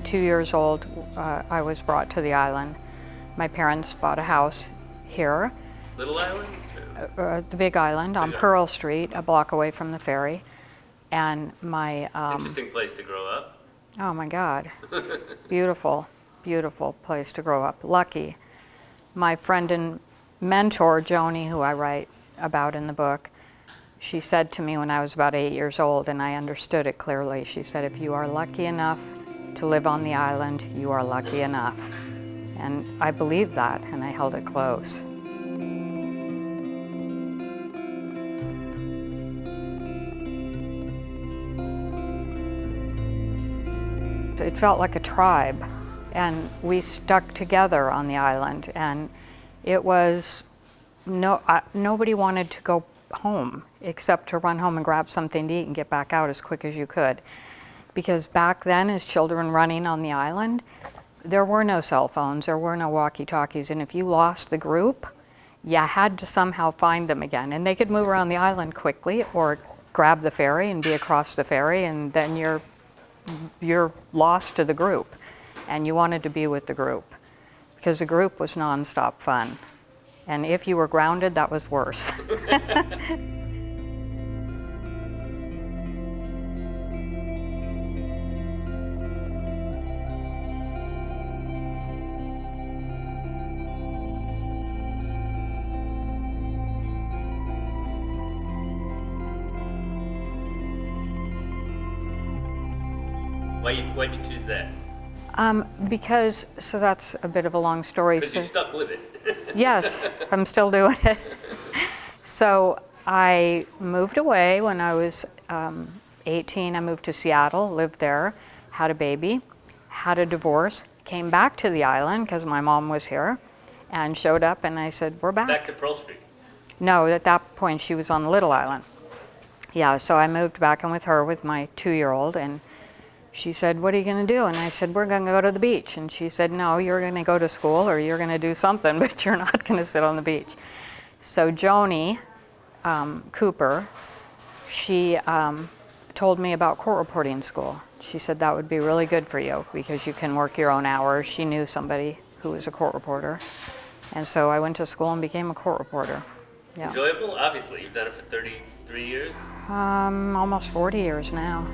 at 2 years old, I was brought to the island. My parents bought a house here. Little Island? The Big Island on Pearl Street, a block away from the ferry. And my... Interesting place to grow up. Oh my God. Beautiful, beautiful place to grow up. Lucky. My friend and mentor, Joni, who I write about in the book, she said to me when I was about 8 years old, and I understood it clearly, she said, if you are lucky enough to live on the island, you are lucky enough. And I believed that, and I held it close. It felt like a tribe, and we stuck together on the island, and it was, nobody wanted to go home except to run home and grab something to eat and get back out as quick as you could. Because back then, as children running on the island, there were no cell phones, there were no walkie-talkies, and if you lost the group, you had to somehow find them again. And they could move around the island quickly or grab the ferry and be across the ferry, and then you're lost to the group. And you wanted to be with the group because the group was nonstop fun. And if you were grounded, that was worse. Why'd you choose that? Because, so that's a bit of a long story. Because you stuck with it. Yes, I'm still doing it. So I moved away when I was 18. I moved to Seattle, lived there, had a baby, had a divorce, came back to the island because my mom was here, and showed up, and I said, we're back. Back to Pearl Street? No, at that point she was on Little Island. Yeah, so I moved back in with her with my 2-year-old, and she said, what are you going to do? And I said, we're going to go to the beach. And she said, no, you're going to go to school or you're going to do something, but you're not going to sit on the beach. So Joni Cooper, she told me about court reporting school. She said that would be really good for you because you can work your own hours. She knew somebody who was a court reporter. And so I went to school and became a court reporter. Yeah. Enjoyable? Obviously, you've done it for 33 years? Almost 40 years now.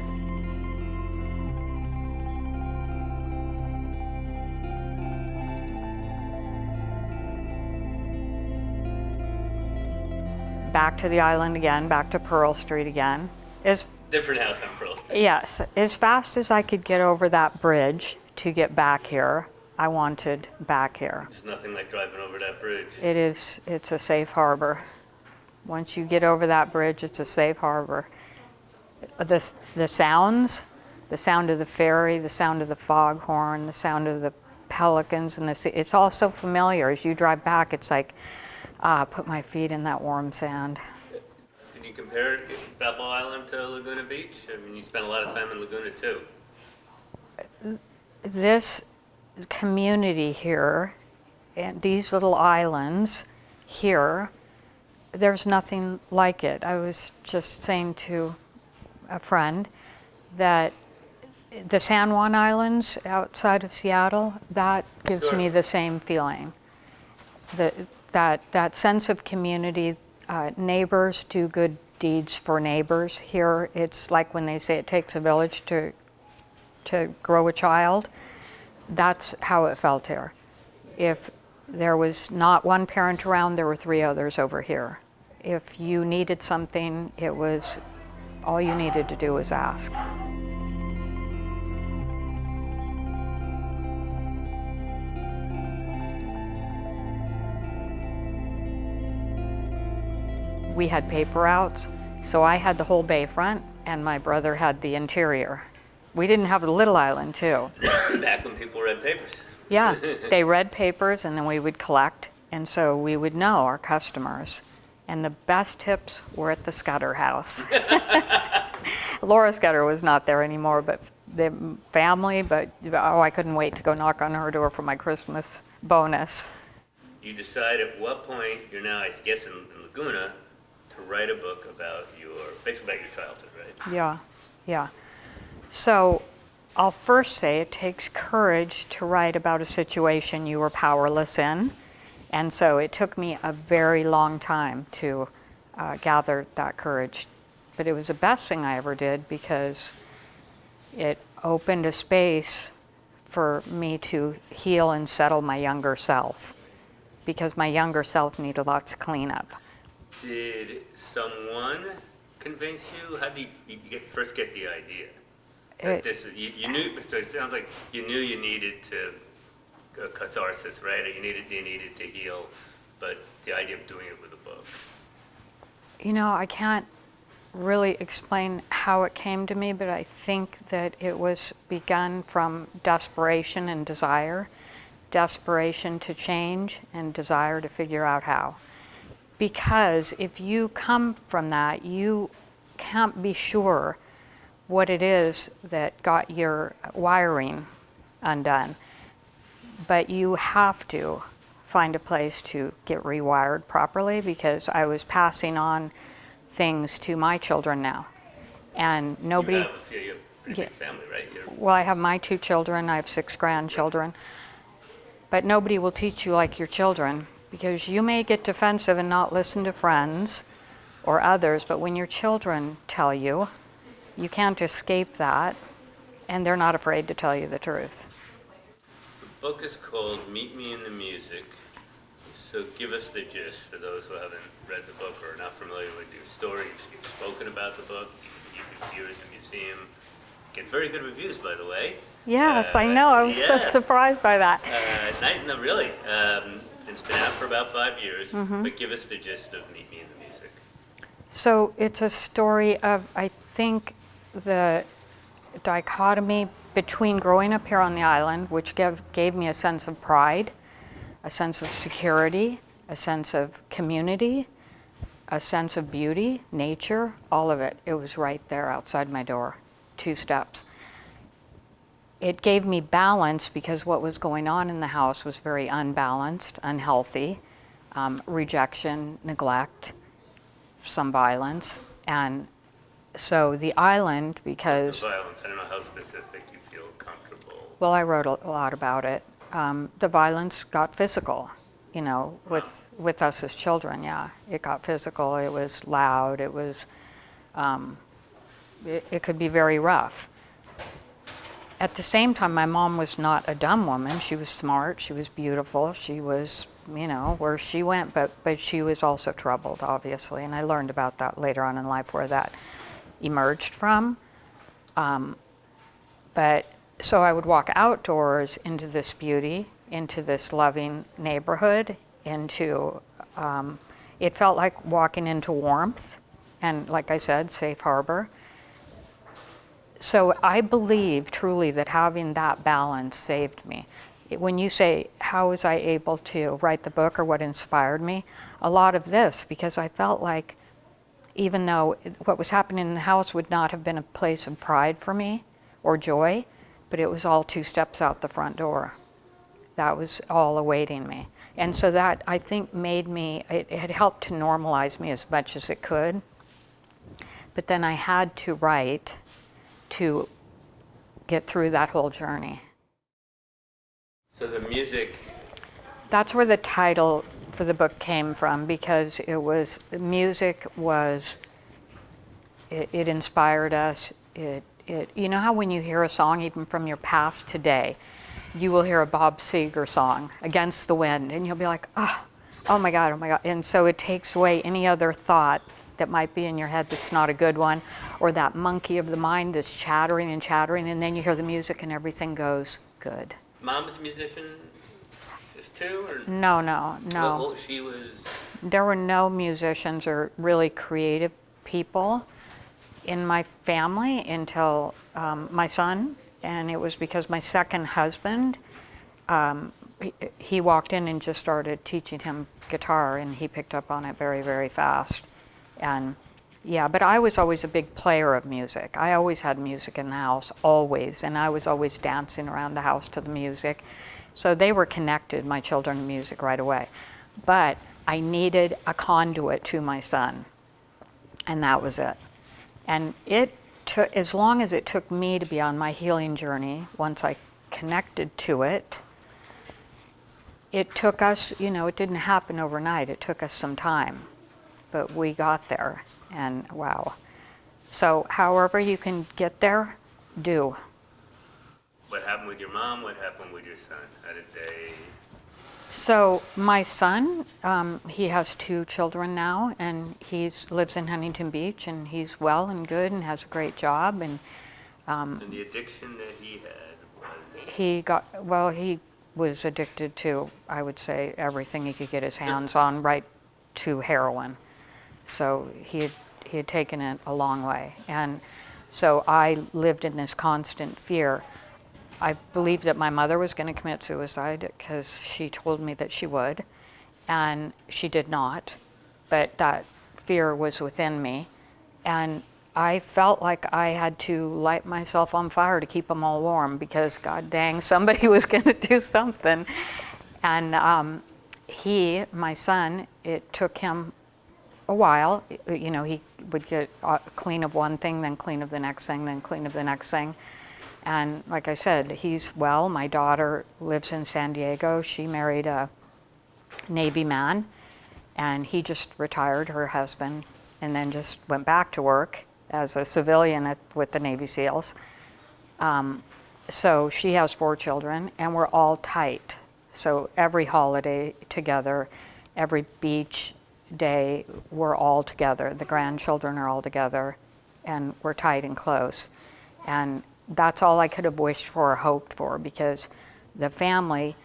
Back to the island again, back to Pearl Street again. Different house on Pearl Street. Yes, as fast as I could get over that bridge to get back here, I wanted back here. There's nothing like driving over that bridge. It's a safe harbor. Once you get over that bridge, it's a safe harbor. The sounds, the sound of the ferry, the sound of the foghorn, the sound of the pelicans, and it's all so familiar. As you drive back, it's like, put my feet in that warm sand. Can you compare Balboa Island to Laguna Beach? I mean, you spent a lot of time in Laguna too. This community here, and these little islands here, there's nothing like it. I was just saying to a friend that the San Juan Islands outside of Seattle, that gives me the same feeling. That sense of community, neighbors do good deeds for neighbors. Here, it's like when they say it takes a village to grow a child. That's how it felt here. If there was not one parent around, there were 3 others over here. If you needed something, it was all you needed to do was ask. We had paper outs, so I had the whole bayfront, and my brother had the interior. We didn't have the Little Island, too. Back when people read papers. Yeah, they read papers, and then we would collect, and so we would know our customers. And the best tips were at the Scudder house. Laura Scudder was not there anymore, but the family, but oh, I couldn't wait to go knock on her door for my Christmas bonus. You decide at what point, you're now, I guess, in Laguna, to write a book about basically about your childhood, right? Yeah, yeah. So I'll first say it takes courage to write about a situation you were powerless in. And so it took me a very long time to gather that courage. But it was the best thing I ever did because it opened a space for me to heal and settle my younger self, because my younger self needed lots of cleanup. Did someone convince you? How did you first get the idea? You knew, so it sounds like you knew you needed to catharsis, right? Or you needed to heal, but the idea of doing it with a book. You know, I can't really explain how it came to me, but I think that it was begun from desperation and desire, desperation to change and desire to figure out how. Because if you come from that, you can't be sure what it is that got your wiring undone. But you have to find a place to get rewired properly, because I was passing on things to my children now. And nobody... You have a pretty big family, right? Well, I have my 2 children, I have 6 grandchildren. But nobody will teach you like your children, because you may get defensive and not listen to friends or others, but when your children tell you, you can't escape that, and they're not afraid to tell you the truth. The book is called Meet Me in the Music. So give us the gist for those who haven't read the book or are not familiar with your story. You've spoken about the book. You can view it at the museum. Get very good reviews, by the way. Yes, I know. I was so surprised by that. No, really. It's been out for about 5 years. But give us the gist of Meet Me in the Music. So it's a story of, I think, the dichotomy between growing up here on the island, which gave me a sense of pride, a sense of security, a sense of community, a sense of beauty, nature, all of it. It was right there outside my door, 2 steps. It gave me balance because what was going on in the house was very unbalanced, unhealthy, rejection, neglect, some violence. And so the island, because... The violence, I don't know how specific you feel comfortable. Well, I wrote a lot about it. The violence got physical, you know, with us as children, yeah. It got physical, it was loud, it was, it could be very rough. At the same time, my mom was not a dumb woman. She was smart, she was beautiful, she was, you know, where she went, but she was also troubled, obviously. And I learned about that later on in life, where that emerged from. But so I would walk outdoors into this beauty, into this loving neighborhood, into, it felt like walking into warmth, and like I said, safe harbor. So I believe truly that having that balance saved me. When you say, how was I able to write the book or what inspired me? A lot of this, because I felt like even though what was happening in the house would not have been a place of pride for me or joy, but it was all 2 steps out the front door. That was all awaiting me. And so that, I think, made me, it had helped to normalize me as much as it could. But then I had to write to get through that whole journey. So the music... That's where the title for the book came from, because it was, the music was, it inspired us. You know how when you hear a song, even from your past today, you will hear a Bob Seger song, Against the Wind, and you'll be like, oh my God, oh my God. And so it takes away any other thought that might be in your head that's not a good one, or that monkey of the mind that's chattering and chattering, and then you hear the music and everything goes good. Mom's a musician, just 2, or? No. Well, she was... There were no musicians or really creative people in my family until my son, and it was because my second husband, he walked in and just started teaching him guitar, and he picked up on it very, very fast. And yeah, but I was always a big player of music. I always had music in the house, always, and I was always dancing around the house to the music. So they were connected, my children, to music right away. But I needed a conduit to my son, and that was it. And it as long as it took me to be on my healing journey, once I connected to it, it took us, it didn't happen overnight. It took us some time, but we got there, and wow. So however you can get there, do. What happened with your mom? What happened with your son? How did they? So my son, he has 2 children now, and he lives in Huntington Beach, and he's well and good and has a great job. And And the addiction that he had he was addicted to, I would say, everything he could get his hands on, right to heroin. So he had taken it a long way. And so I lived in this constant fear. I believed that my mother was going to commit suicide because she told me that she would, and she did not. But that fear was within me, and I felt like I had to light myself on fire to keep them all warm, because god dang, somebody was going to do something. And my son, it took him a while. He would get clean of one thing, then clean of the next thing, then clean of the next thing. And like I said, he's well. My daughter lives in San Diego. She married a Navy man, and he just retired, her husband, and then just went back to work as a civilian with the Navy SEALs. So she has 4 children, and we're all tight. So every holiday together, every beach day, we're all together. The grandchildren are all together, and we're tight and close. And that's all I could have wished for or hoped for, because the family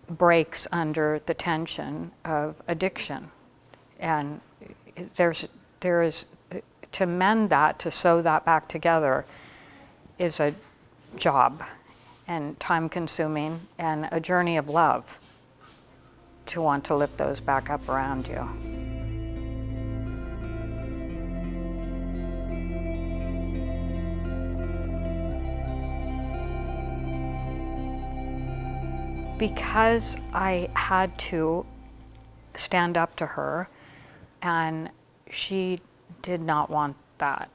breaks under the tension of addiction. And there is, to mend that, to sew that back together, is a job, and time consuming, and a journey of love to want to lift those back up around you. Because I had to stand up to her, and she did not want that.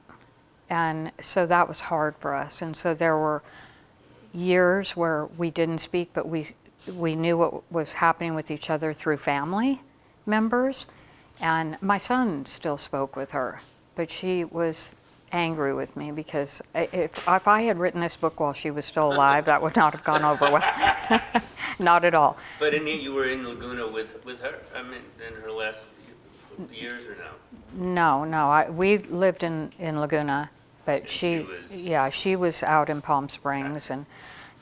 And so that was hard for us. And so there were years where we didn't speak, but we knew what was happening with each other through family members. And my son still spoke with her, but she was angry with me, because if I had written this book while she was still alive, that would not have gone over well. Not at all. But you were in Laguna with her? I mean, in her last years, or no? No. We lived in Laguna, but she was out in Palm Springs.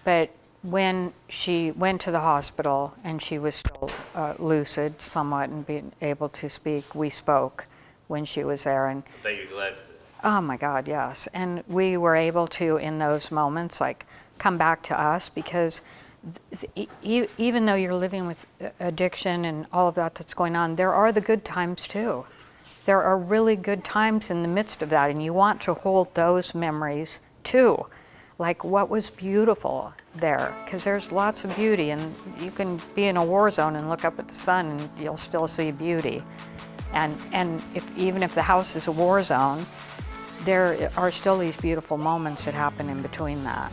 But when she went to the hospital and she was still lucid somewhat and being able to speak, we spoke when she was there. And I bet you're glad for that. oh my God, yes. And we were able to, in those moments, come back to us, because even though you're living with addiction and all of that that's going on, there are the good times too. There are really good times in the midst of that, and you want to hold those memories too. Like, what was beautiful there, because there's lots of beauty, and you can be in a war zone and look up at the sun and you'll still see beauty. And even if the house is a war zone, there are still these beautiful moments that happen in between that.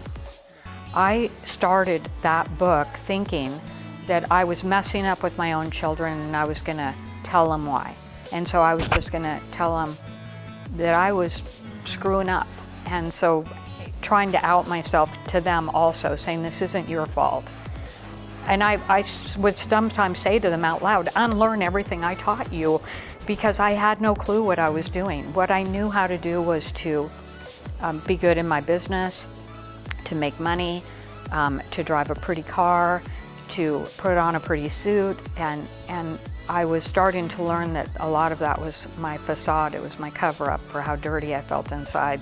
I started that book thinking that I was messing up with my own children, and I was going to tell them why. And so I was just going to tell them that I was screwing up. And so trying to out myself to them also, saying this isn't your fault. And I would sometimes say to them out loud, unlearn everything I taught you, because I had no clue what I was doing. What I knew how to do was to be good in my business, to make money, to drive a pretty car, to put on a pretty suit, and I was starting to learn that a lot of that was my facade. It was my cover-up for how dirty I felt inside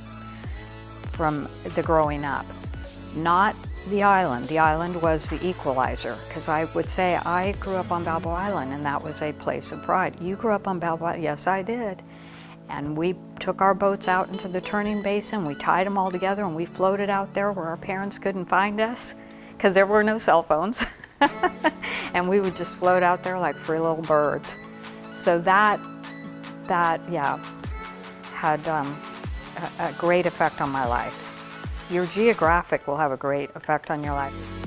from the growing up. Not the island. The island was the equalizer, because I would say I grew up on Balboa Island, and that was a place of pride. You grew up on Balboa Island? Yes, I did. And we took our boats out into the turning basin, we tied them all together, and we floated out there where our parents couldn't find us, because there were no cell phones. And we would just float out there like free little birds. So that had a great effect on my life. Your geographic will have a great effect on your life.